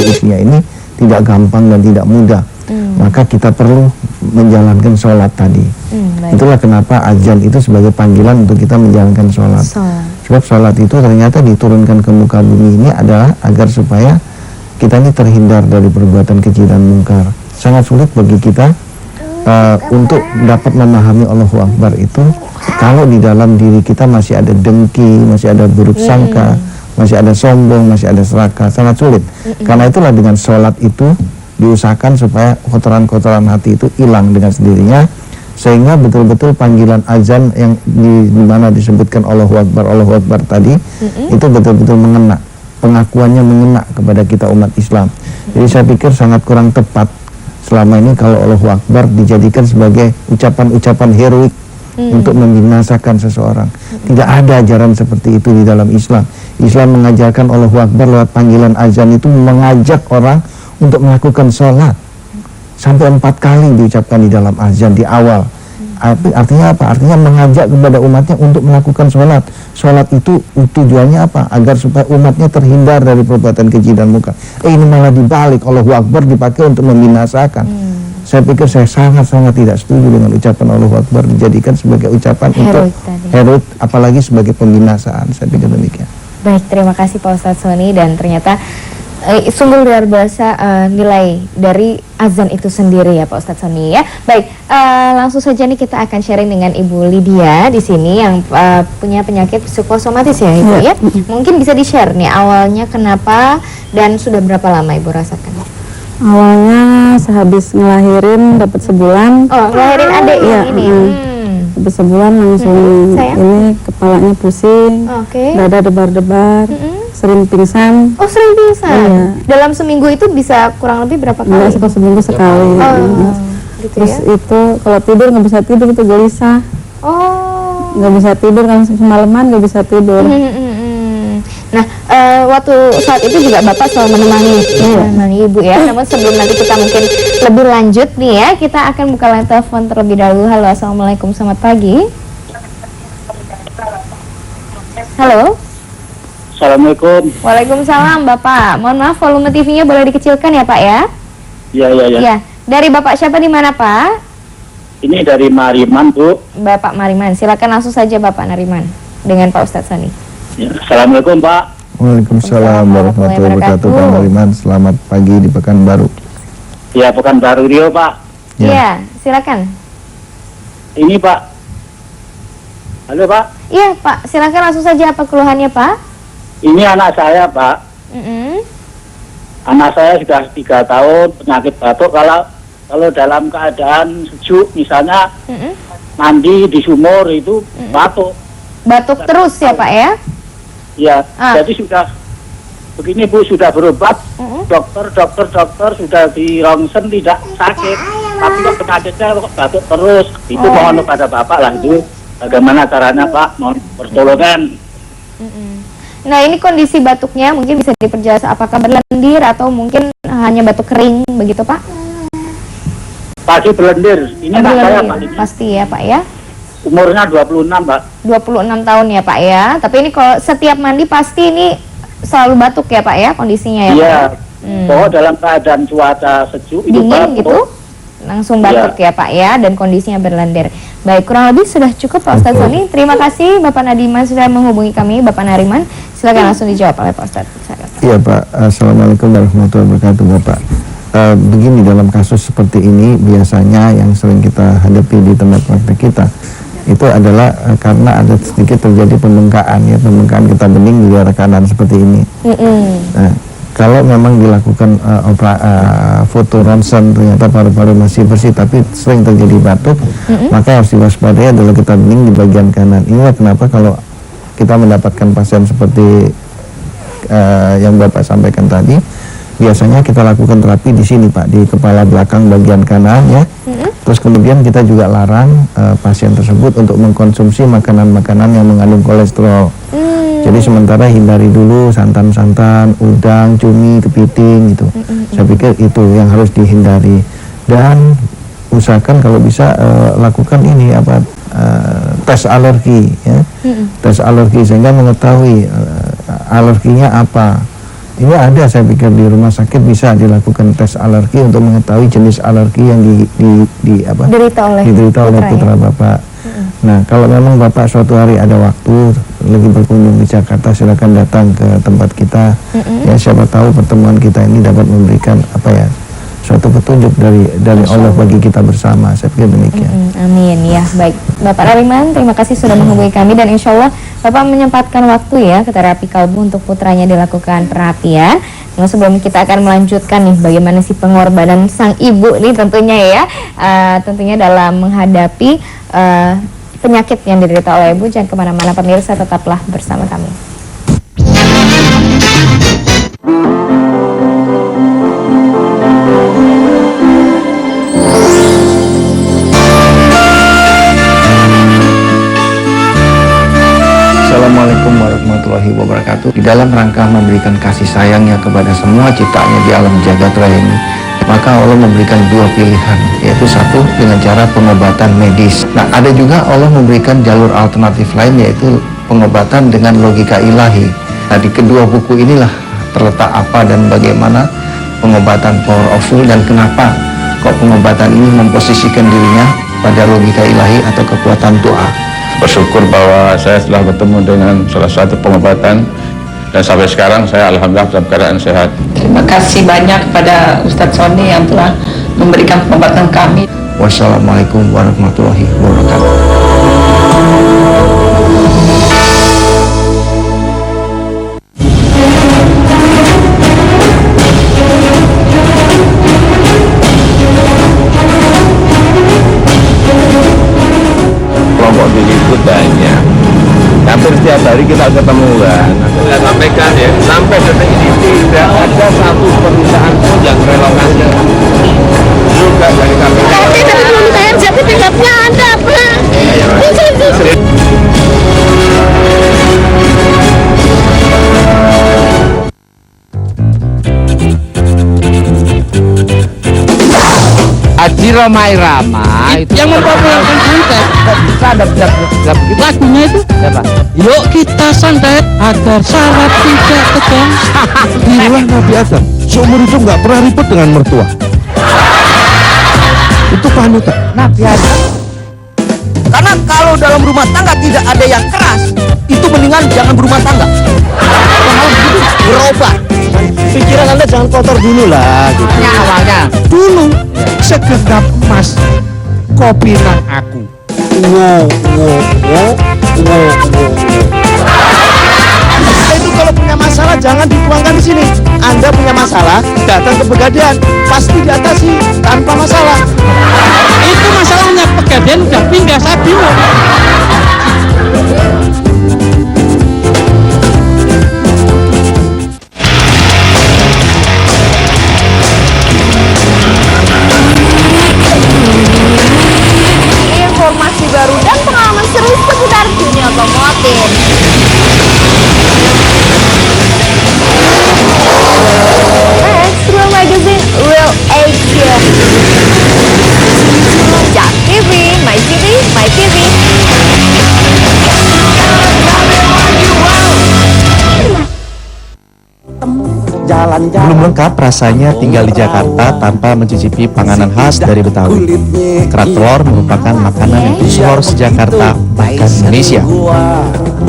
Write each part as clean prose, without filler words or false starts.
usia ini tidak gampang dan tidak mudah. Maka kita perlu menjalankan sholat tadi. Itulah kenapa azan itu sebagai panggilan untuk kita menjalankan sholat. Sebab sholat itu ternyata diturunkan ke muka bumi ini adalah agar supaya kita ini terhindar dari perbuatan keji dan mungkar. Sangat sulit bagi kita untuk dapat memahami Allahu Akbar itu kalau di dalam diri kita masih ada dengki, masih ada buruk sangka, masih ada sombong, masih ada serakah. Sangat sulit. Karena itulah dengan sholat itu diusahakan supaya kotoran-kotoran hati itu hilang dengan sendirinya, sehingga betul-betul panggilan azan yang di mana disebutkan Allahu Akbar tadi itu betul-betul mengena, pengakuannya mengena kepada kita umat Islam. Jadi saya pikir sangat kurang tepat selama ini kalau Allahu Akbar dijadikan sebagai ucapan-ucapan heroik untuk membinasakan seseorang. Tidak ada ajaran seperti itu di dalam Islam. Islam mengajarkan Allahu Akbar lewat panggilan azan itu mengajak orang untuk melakukan sholat sampai 4 kali diucapkan di dalam azan di awal. Artinya apa? Artinya mengajak kepada umatnya untuk melakukan sholat. Sholat itu tujuannya apa? Agar supaya umatnya terhindar dari perbuatan keji dan mungkar. Ini malah dibalik, Allahu Akbar dipakai untuk membinasakan. Saya pikir saya sangat-sangat tidak setuju dengan ucapan Allahu Akbar dijadikan sebagai ucapan untuk heroik, apalagi sebagai pembinasaan. Saya pikir demikian. Baik, terima kasih Pak Ustadz Sony, dan ternyata sungguh luar biasa nilai dari azan itu sendiri ya Pak Ustadz Sony ya. Baik, langsung saja nih kita akan sharing dengan Ibu Lydia di sini yang punya penyakit psikosomatis ya Ibu ya. Mungkin bisa di-share nih awalnya kenapa dan sudah berapa lama Ibu rasakan? Awalnya sehabis ngelahirin dapat sebulan. Oh, ngelahirin adik ya, ini. Dapat sebulan langsung ini kepalanya pusing, dada debar-debar. Sering pingsan. Oh, sering pingsan? Iya. Dalam seminggu itu bisa kurang lebih berapa kali? Enggak, seminggu sekali. Gitu terus ya? itu kalau tidur nggak bisa tidur, itu gelisah. Nggak bisa tidur, kan semalaman nggak bisa tidur. Nah, waktu saat itu juga Bapak selalu menemani Ibu ya. Namun sebelum nanti kita mungkin lebih lanjut nih ya, kita akan buka line telepon terlebih dahulu. Halo, assalamualaikum, selamat pagi. Halo. Assalamualaikum. Waalaikumsalam Bapak. Mohon maaf volume TV-nya boleh dikecilkan ya Pak ya? Iya. Ya. Dari Bapak siapa di mana Pak? Ini dari Mariman Bu. Bapak Mariman, silakan langsung saja Bapak Nariman dengan Pak Ustadz Sony. Ya, Assalamualaikum Pak. Waalaikumsalam warahmatullahi wabarakatuh. Pak Mariman, selamat pagi di Pekanbaru. Ya, Pekanbaru Rio Pak. Iya, silakan. Ini Pak. Halo Pak. Iya Pak, silakan langsung saja, apa keluhannya Pak? Ini anak saya Pak. Anak saya sudah 3 tahun penyakit batuk. Kalau dalam keadaan sejuk misalnya mandi di sumur itu batuk. Batuk terus ya Pak ya? Ya, jadi sudah begini Bu, sudah berobat. Dokter sudah di rongsen tidak sakit, tapi kok penyakitnya kok batuk terus. Itu mohon kepada Bapak lah itu bagaimana caranya Pak, mohon pertolongan. Nah, ini kondisi batuknya mungkin bisa diperjelas, apakah berlendir atau mungkin hanya batuk kering begitu Pak? Pasti berlendir. Ini anak saya Pak. Pasti ya Pak ya? Umurnya 26 Pak. 26 tahun ya Pak ya. Tapi ini kalau setiap mandi pasti ini selalu batuk ya Pak ya kondisinya ya Pak? Iya. Pokoknya dalam keadaan cuaca sejuk itu dingin gitu, langsung batuk ya Pak ya, dan kondisinya berlendir. Baik, kurang lebih sudah cukup Pak Ustadz Sony. Terima kasih Bapak Nadiman sudah menghubungi kami. Bapak Nariman, silakan langsung dijawab oleh Pak Ustadz. Iya Pak, Assalamualaikum warahmatullahi wabarakatuh Bapak. Begini, dalam kasus seperti ini biasanya yang sering kita hadapi di tempat praktek kita itu adalah karena ada sedikit terjadi pembengkakan pembengkakan getah bening di daerah kanan seperti ini. Nah, kalau memang dilakukan foto ronsen ternyata paru-paru masih bersih tapi sering terjadi batuk, maka harus diwaspadai adalah getah bening di bagian kanan. Inilah kenapa kalau kita mendapatkan pasien seperti yang Bapak sampaikan tadi, biasanya kita lakukan terapi di sini Pak, di kepala belakang bagian kanan ya. Terus kemudian kita juga larang pasien tersebut untuk mengkonsumsi makanan-makanan yang mengandung kolesterol. Jadi sementara hindari dulu santan-santan, udang, cumi, kepiting gitu. Saya pikir itu yang harus dihindari. Dan usahakan kalau bisa lakukan ini tes alergi ya. Tes alergi sehingga mengetahui alerginya apa. Ini ada, saya pikir di rumah sakit bisa dilakukan tes alergi untuk mengetahui jenis alergi yang diderita oleh putra Bapak. Nah, kalau memang Bapak suatu hari ada waktu lagi berkunjung di Jakarta, silakan datang ke tempat kita. Ya, siapa tahu pertemuan kita ini dapat memberikan suatu petunjuk dari Allah bagi kita bersama. Saya pikir demikian. Amin ya. Baik, Bapak Rariman, terima kasih sudah menghubungi kami, dan insya Allah Bapak menyempatkan waktu ya ke terapi kalbu untuk putranya dilakukan terapi ya. Nah, sebelum kita akan melanjutkan nih bagaimana sih pengorbanan sang ibu nih tentunya ya, tentunya dalam menghadapi penyakit yang diderita oleh ibu. Jangan kemana-mana pemirsa, tetaplah bersama kami. Assalamualaikum warahmatullahi wabarakatuh. Di dalam rangka memberikan kasih sayangnya kepada semua ciptaannya di alam jagat raya ini, maka Allah memberikan dua pilihan, yaitu satu dengan cara pengobatan medis. Nah, ada juga Allah memberikan jalur alternatif lain, yaitu pengobatan dengan logika ilahi. Nah, di kedua buku inilah terletak apa dan bagaimana pengobatan powerful, dan kenapa kok pengobatan ini memposisikan dirinya pada logika ilahi atau kekuatan doa. Bersyukur bahwa saya telah bertemu dengan salah satu pengobatan, dan sampai sekarang saya alhamdulillah dalam keadaan sehat. Terima kasih banyak kepada Ustadz Sony yang telah memberikan pengobatan kami. Wassalamualaikum warahmatullahi wabarakatuh. Kelompok diliput banyak, hampir setiap hari kita ketemu kan. Saya sampaikan ya, sampai detik ini tidak ada satu perusahaan pun yang relokasi juga dari KPK. Tidak belum bayar sertifikatnya ada, Pak. Haji Roma Irama itu yang mempopulerkan santet. Kok bisa ada begitu lagunya itu? Siapa? Yuk kita santet agar syarat tidak tegang. Inilah Nabi Adam, seumur hidup nggak pernah ribut dengan mertua. Itu panutan Nabi Adam. Karena kalau dalam rumah tangga tidak ada yang keras, itu mendingan jangan berumah tangga. Kalau begitu berobat. pikiran Anda jangan kotor dulu lah gitu. Awalnya Dulu segenggam emas kopi nang aku. Itu kalau punya masalah jangan dituangkan di sini. Anda punya masalah, datang ke Pegadaian, pasti diatasi tanpa masalah. itu masalahnya Pegadaian udah pindah, saya bingung. Informasi baru dan pengalaman seru seputar dunia otomotif. Extra Magazine Real Action. Jak TV, My TV, My TV. Belum lengkap rasanya tinggal di Jakarta tanpa mencicipi panganan khas dari Betawi. Kerak telur merupakan makanan yang tersohor seJakarta bahkan Indonesia.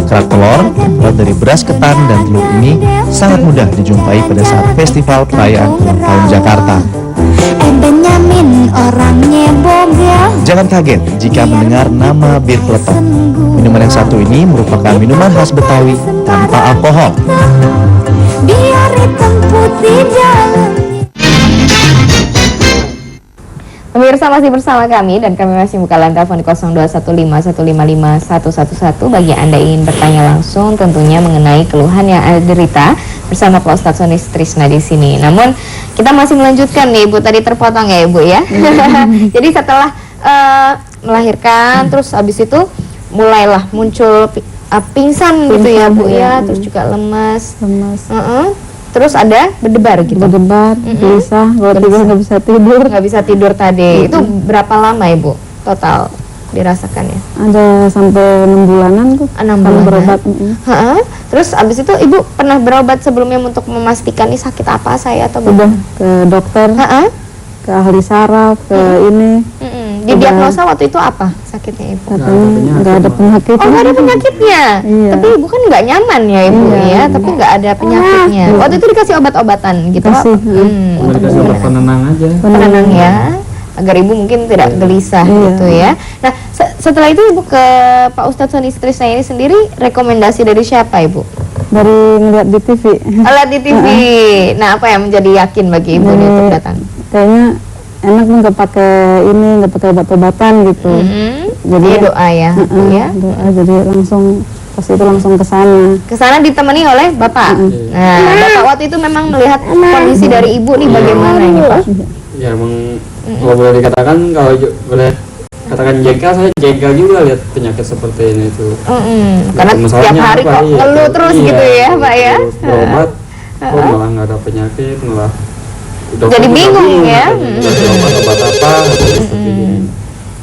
Kerak telur terbuat dari beras ketan dan telur ini sangat mudah dijumpai pada saat festival perayaan ulang tahun Jakarta. Jangan kaget jika mendengar nama bir peletok. Minuman yang satu ini merupakan minuman khas Betawi tanpa alkohol. Biar hitam putih Pemirsa masih bersama kami dan kami masih buka line telepon di 0215155111 bagi Anda ingin bertanya langsung tentunya mengenai keluhan yang Anda derita bersama Pak Ustadz Sony Trisna di sini. Namun kita masih melanjutkan nih Ibu, tadi terpotong ya Ibu ya. Jadi setelah melahirkan terus habis itu mulailah muncul pingsan gitu ya Bu ya, terus juga lemas. Terus ada berdebar gitu. Berdebar, gelisah, kalau tidur nggak bisa tidur. Nggak bisa tidur tadi. Itu berapa lama Ibu total dirasakannya? Ada sampai 6 bulanan tuh. 6 bulan berobat. Terus abis itu ibu pernah berobat sebelumnya untuk memastikan ini sakit apa saya atau udah ke dokter, ke ahli saraf, ke ini. Didiagnosa waktu itu apa sakitnya ibu? Katanya nggak ada penyakit. Oh, nggak ada penyakitnya. Iya. Tapi ibu kan nggak nyaman ya ibu ya, tapi nggak ada penyakitnya. Waktu itu dikasih obat-obatan gitu. Dikasih obat penenang aja. Penenang ya, agar ibu mungkin tidak gelisah gitu ya. Nah, setelah itu ibu ke Pak Ustadz Sony Sutrisna ini sendiri rekomendasi dari siapa ibu? Dari ngeliat di TV. Lihat di TV. Nah, apa yang menjadi yakin bagi ibu nih untuk datang? Kayaknya enak nggak pakai ini, nggak pakai obat-obatan gitu. Jadi doa ya, ya. Doa, jadi langsung pas itu langsung ke sana. Ke sana ditemani oleh bapak. Nah, bapak waktu itu memang melihat kondisi dari ibu nih bagaimana ini Pak? Ya emang kalau boleh dikatakan, kalau boleh katakan jengkel, saya jengkel juga lihat penyakit seperti ini tuh. Karena setiap hari kok ngeluh terus gitu ya Pak ya. Berobat, kok malah nggak ada penyakit, malah jadi bingung ya. Obat apa seperti ini.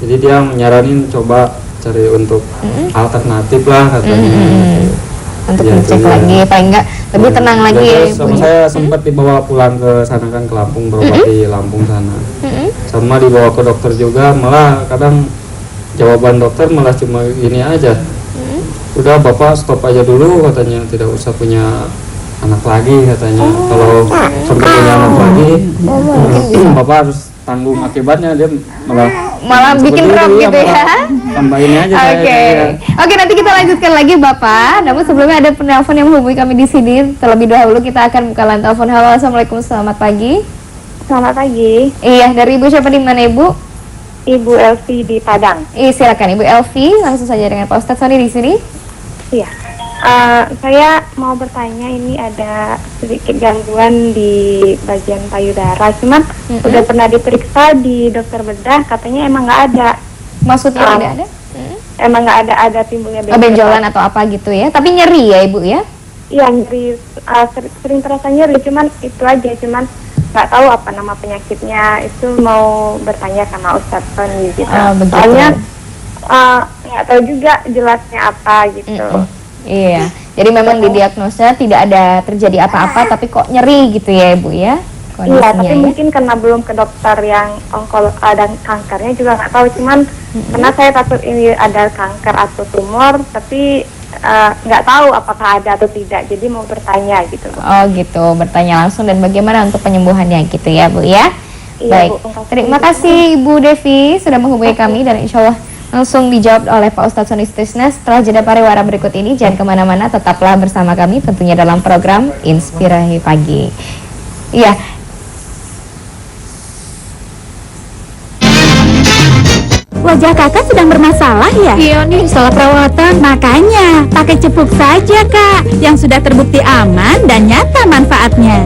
Jadi dia nyaranin coba cari untuk alternatif lah katanya. Untuk dicek lagi, paling enggak lebih tenang lagi ya ibu. Sama saya sempat dibawa pulang ke sana kan, ke Lampung, berobat di Lampung sana. Sama dibawa ke dokter juga, malah kadang jawaban dokter malah cuma gini aja. Udah bapak stop aja dulu katanya, tidak usah punya anak lagi katanya. Kalau sampai punya anak lagi, bapak harus tanggung akibatnya. Dia malah bikin drop gitu ya. Tambah ini aja. Oke, nanti kita lanjutkan lagi Bapak. Namun sebelumnya ada penelpon yang menghubungi kami di sini. Terlebih dahulu kita akan buka line telepon. Halo, assalamualaikum, selamat pagi. Selamat pagi. Iya, dari ibu siapa, di mana ibu? Ibu Elvi di Padang. Silakan Ibu Elvi, langsung saja dengan Pak Ustadz Sony di sini. Iya. Saya mau bertanya, ini ada sedikit gangguan di bagian payudara, cuman udah pernah diperiksa di dokter bedah, katanya emang nggak ada. Maksudnya tidak ada? Emang nggak ada timbulnya benjolan atau apa gitu ya, tapi nyeri ya ibu ya? Iya, nyeri, sering terasa nyeri, cuman itu aja, cuman nggak tahu apa nama penyakitnya. Itu mau bertanya sama Ustadz Sony gitu. Soalnya nggak tahu juga jelasnya apa gitu. Iya, jadi memang didiagnosa tidak ada terjadi apa-apa, tapi kok nyeri gitu ya ibu ya? Iya, tapi mungkin karena belum ke dokter yang ada kankernya juga nggak tahu. Cuman karena saya takut ini ada kanker atau tumor, tapi nggak tahu apakah ada atau tidak. Jadi mau bertanya gitu. Oh gitu, bertanya langsung, dan bagaimana untuk penyembuhannya gitu ya bu ya? Iya, baik, Bu, terima kasih Ibu Devi sudah menghubungi kami, dan insya Allah langsung dijawab oleh Pak Ustadz Sony Sutrisna setelah jeda pariwara berikut ini. Jangan kemana-mana, tetaplah bersama kami tentunya dalam program Inspirasi Pagi. Iya. Wajah kakak sedang bermasalah ya? Iya nih, salah perawatan. Makanya, pakai cepuk saja kak, yang sudah terbukti aman dan nyata manfaatnya.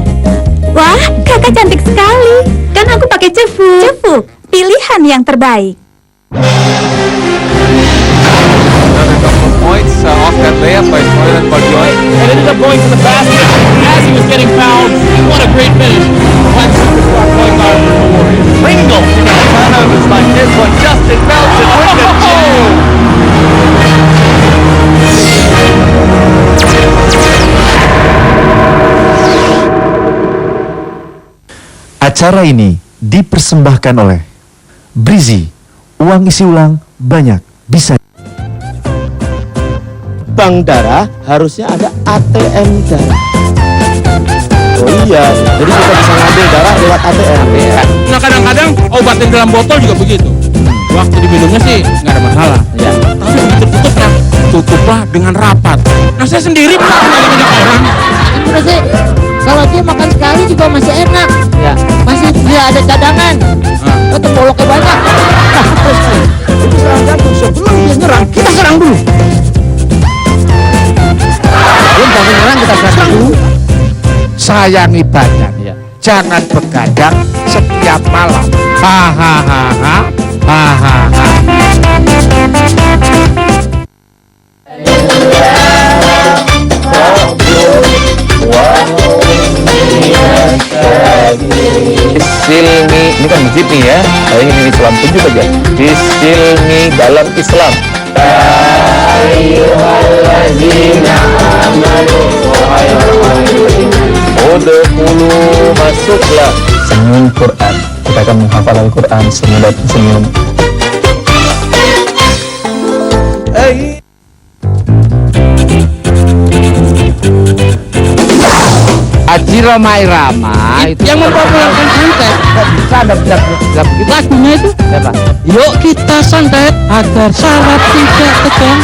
Wah, kakak cantik sekali. Kan aku pakai cepuk. Cepuk, pilihan yang terbaik. Points off that layup by Soilan Barjoy, and ended up going to the basket as he was getting fouled. What a great finish! One superstar point guard for the Warriors. Ringo! Turnovers like this one, Justin Melton with the two! Acara ini dipersembahkan oleh Brizi, uang isi ulang banyak bisa. Bank darah harusnya ada ATM darah. Oh iya, jadi kita bisa ngambil darah lewat ATM. Nah kadang-kadang obatin dalam botol juga begitu. Waktu diminumnya sih nggak ada masalah. Ya. Tapi begitu tutupnya, tutuplah dengan rapat. Nah saya sendiri pernah banyak orang. Udah sih, kalau dia makan sekali juga masih enak. Ya. Masih dia ada cadangan. Tetap boloknya banyak. Itu serang jantung, sebelum dia nyerang, kita serang dulu. Menyerang kita serang dulu. Sayangi badan, jangan begadang setiap malam. Hahaha, hahaha. Bisilmi, ini kan masjid nih ya. Saya ingin Islam 7 saja. Bisilmi dalam Islam. Ayyuhallazina amanu udkhulu, masuklah. Senyum Quran. Kita akan menghafal Al-Quran semudah senyum. Haji Roma Irama itu yang mempopulerkan santet. Kok bisa dapat begitu lagunya itu? Siapa? Yuk kita santet agar syarat tidak tegang.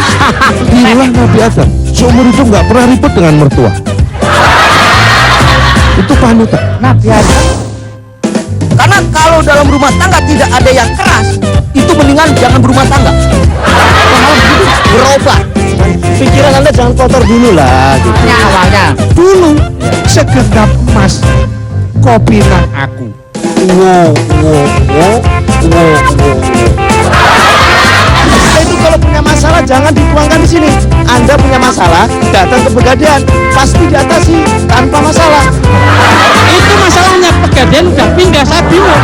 Inilah Nabi Adam. Seumur itu nggak pernah ribut dengan mertua. Itu panutan Nabi Adam. Karena kalau dalam rumah tangga tidak ada yang keras, itu mendingan jangan berumah tangga. Hal begitu berobat. Pikiran Anda jangan kotor dulu lah. Gitu. Awalnya Dulu segenggam emas kopinan aku. Itu kalau punya masalah jangan dituangkan di sini. Anda punya masalah, datang ke Pegadaian, pasti diatasi tanpa masalah. itu masalahnya Pegadaian udah pindah, saya bingung.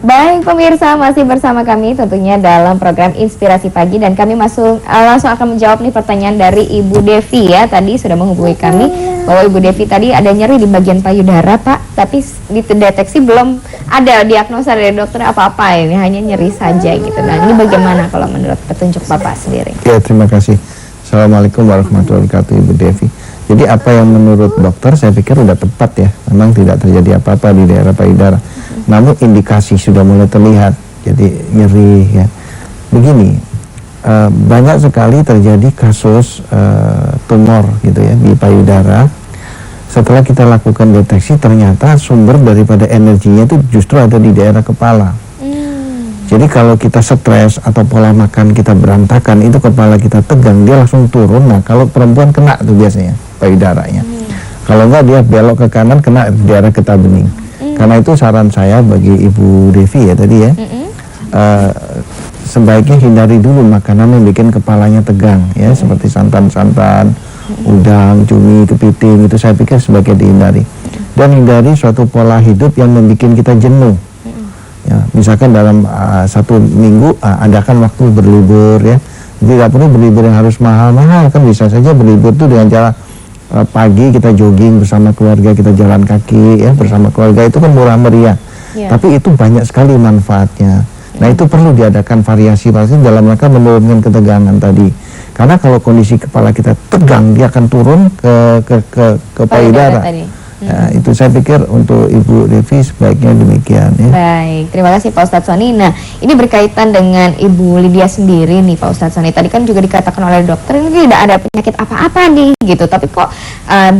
Baik pemirsa, masih bersama kami tentunya dalam program Inspirasi Pagi, dan kami langsung akan menjawab nih pertanyaan dari Ibu Devi ya. Tadi sudah menghubungi kami bahwa Ibu Devi tadi ada nyeri di bagian payudara Pak, tapi dideteksi belum ada diagnosa dari dokter apa-apa, ini hanya nyeri saja gitu. Nah ini bagaimana kalau menurut petunjuk Bapak sendiri? Ya, terima kasih. Assalamualaikum warahmatullahi wabarakatuh Ibu Devi. Jadi apa yang menurut dokter saya pikir udah tepat ya. Memang tidak terjadi apa-apa di daerah payudara. Namun indikasi sudah mulai terlihat. Jadi nyeri ya. Begini, banyak sekali terjadi kasus tumor gitu ya di payudara. Setelah kita lakukan deteksi, ternyata sumber daripada energinya itu justru ada di daerah kepala. Jadi kalau kita stres atau pola makan kita berantakan, itu kepala kita tegang, dia langsung turun. Nah kalau perempuan kena tuh biasanya payudaranya. Kalau enggak dia belok ke kanan, kena di daerah getah bening. Karena itu saran saya bagi Ibu Devi ya tadi ya, sebaiknya hindari dulu makanan yang bikin kepalanya tegang ya, seperti santan-santan, udang, cumi, kepiting, itu saya pikir sebaiknya dihindari. Dan hindari suatu pola hidup yang membuat kita jenuh. Ya, misalkan dalam 1 minggu adakan waktu berlibur ya, tidak perlu berlibur yang harus mahal-mahal, kan bisa saja berlibur itu dengan cara pagi kita jogging bersama keluarga, kita jalan kaki ya bersama keluarga, itu kan murah meriah, tapi itu banyak sekali manfaatnya. Nah itu perlu diadakan variasi dalam rangka menurunkan ketegangan tadi, karena kalau kondisi kepala kita tegang dia akan turun ke payudara. Nah, itu saya pikir untuk Ibu Devi sebaiknya demikian ya. Baik, terima kasih Pak Ustadz Sony. Nah, ini berkaitan dengan Ibu Lydia sendiri nih Pak Ustadz Sony. Tadi kan juga dikatakan oleh dokter ini tidak ada penyakit apa-apa nih gitu, tapi kok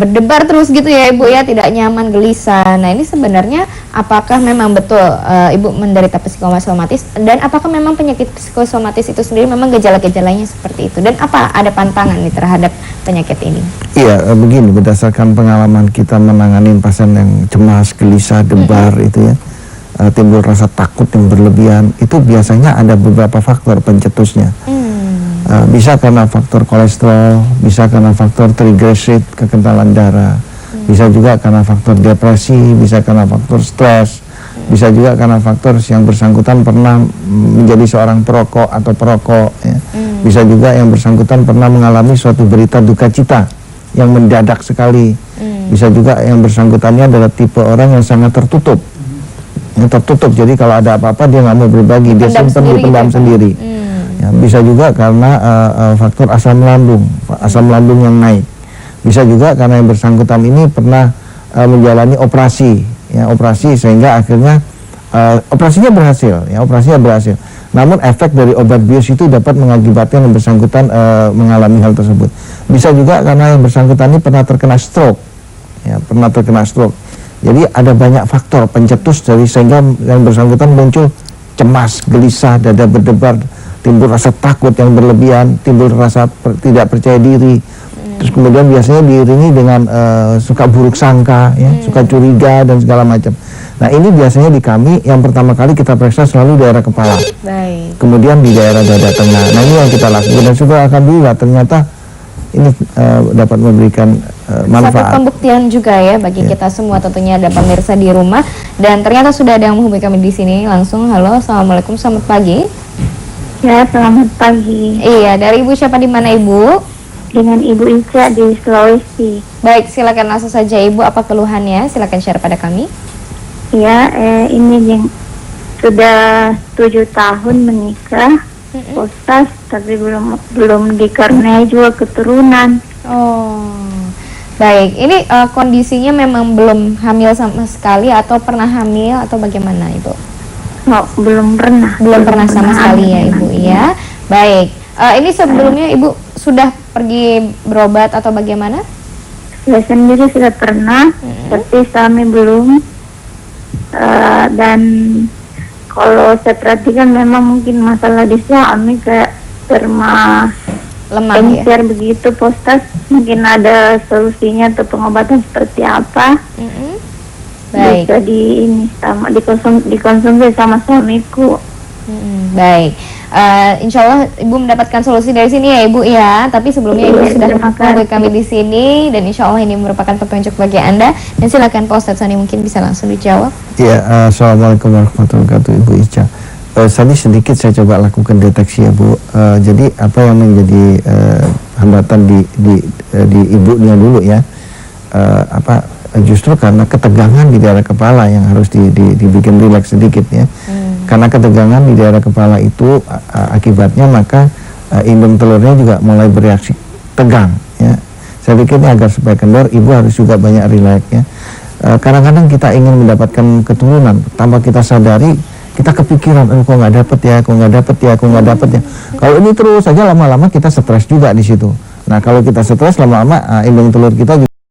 berdebar terus gitu ya Ibu ya, tidak nyaman, gelisah. Nah, ini sebenarnya apakah memang betul Ibu menderita psikosomatis, dan apakah memang penyakit psikosomatis itu sendiri memang gejala-gejalanya seperti itu, dan apa ada pantangan nih terhadap penyakit ini? Iya, begini, berdasarkan pengalaman kita menangani pasien yang cemas, gelisah, debar itu ya, timbul rasa takut yang berlebihan, itu biasanya ada beberapa faktor pencetusnya. Bisa karena faktor kolesterol, bisa karena faktor triglycerid, kekentalan darah, bisa juga karena faktor depresi, bisa karena faktor stres, bisa juga karena faktor yang bersangkutan pernah menjadi seorang perokok atau perokok ya. Bisa juga yang bersangkutan pernah mengalami suatu berita duka cita yang mendadak sekali. Bisa juga yang bersangkutannya adalah tipe orang yang sangat tertutup, jadi kalau ada apa-apa dia nggak mau berbagi, dia simpan, dipendam sendiri. Ya, bisa juga karena faktor asam lambung yang naik. Bisa juga karena yang bersangkutan ini pernah menjalani operasi sehingga akhirnya operasinya berhasil. Namun efek dari obat bius itu dapat mengakibatkan yang bersangkutan mengalami hal tersebut. Bisa juga karena yang bersangkutan ini pernah terkena stroke. Jadi ada banyak faktor pencetus dari sehingga yang bersangkutan muncul cemas, gelisah, dada berdebar, timbul rasa takut yang berlebihan, timbul rasa tidak percaya diri, Terus kemudian biasanya diiringi dengan suka buruk sangka, ya, suka curiga dan segala macam. Nah ini biasanya di kami yang pertama kali kita periksa selalu daerah kepala, kemudian di daerah dada tengah. Nah ini yang kita lakukan dan sudah alhamdulillah ternyata ini dapat memberikan manfaat. Satu pembuktian juga ya bagi kita semua tentunya ada pemirsa di rumah dan ternyata sudah ada yang menghubungi kami di sini langsung. Halo, assalamualaikum, selamat pagi. Ya, selamat pagi. Iya, dari Ibu siapa, di mana Ibu? Dengan Ibu Ica di Sulawesi. Baik, silakan langsung saja Ibu, apa keluhannya? Silakan share pada kami. Ya, ini yang sudah 7 tahun menikah, Ustaz, tapi belum dikaruniai juga keturunan. Oh, baik. Ini kondisinya memang belum hamil sama sekali atau pernah hamil atau bagaimana Ibu? Oh, belum pernah. Belum pernah sama sekali ya Ibu ya. Baik. Ini sebelumnya Ibu sudah pergi berobat atau bagaimana? Saya sendiri sudah pernah, tapi suami belum. Dan kalau saya perhatikan memang mungkin masalah di suami kayak lemah ya, begitu Ustaz. Mungkin ada solusinya atau pengobatan seperti apa? Baik. Bisa dikonsumsi sama suamiku. Baik. Insya Allah Ibu mendapatkan solusi dari sini ya Ibu ya. Tapi sebelumnya Ibu sudah menghubungi kami di sini dan Insya Allah ini merupakan petunjuk bagi Anda. Dan silakan Pak Ustadz Sony mungkin bisa langsung dijawab. Ya, assalamualaikum warahmatullahi wabarakatuh Ibu Ica. Tadi sedikit saya coba lakukan deteksi ya Bu. Jadi apa yang menjadi hambatan di ibunya dulu ya? Justru karena ketegangan di daerah kepala yang harus dibikin rileks sedikit ya. Karena ketegangan di daerah kepala itu akibatnya maka indung telurnya juga mulai bereaksi tegang ya. Saya pikir ini agar supaya kendor ibu harus juga banyak rileks ya. Kadang-kadang kita ingin mendapatkan keturunan tanpa kita sadari kita kepikiran kok nggak dapet ya. Kalau ini terus saja lama-lama kita stres juga di situ. Nah kalau kita stres lama-lama indung telur kita juga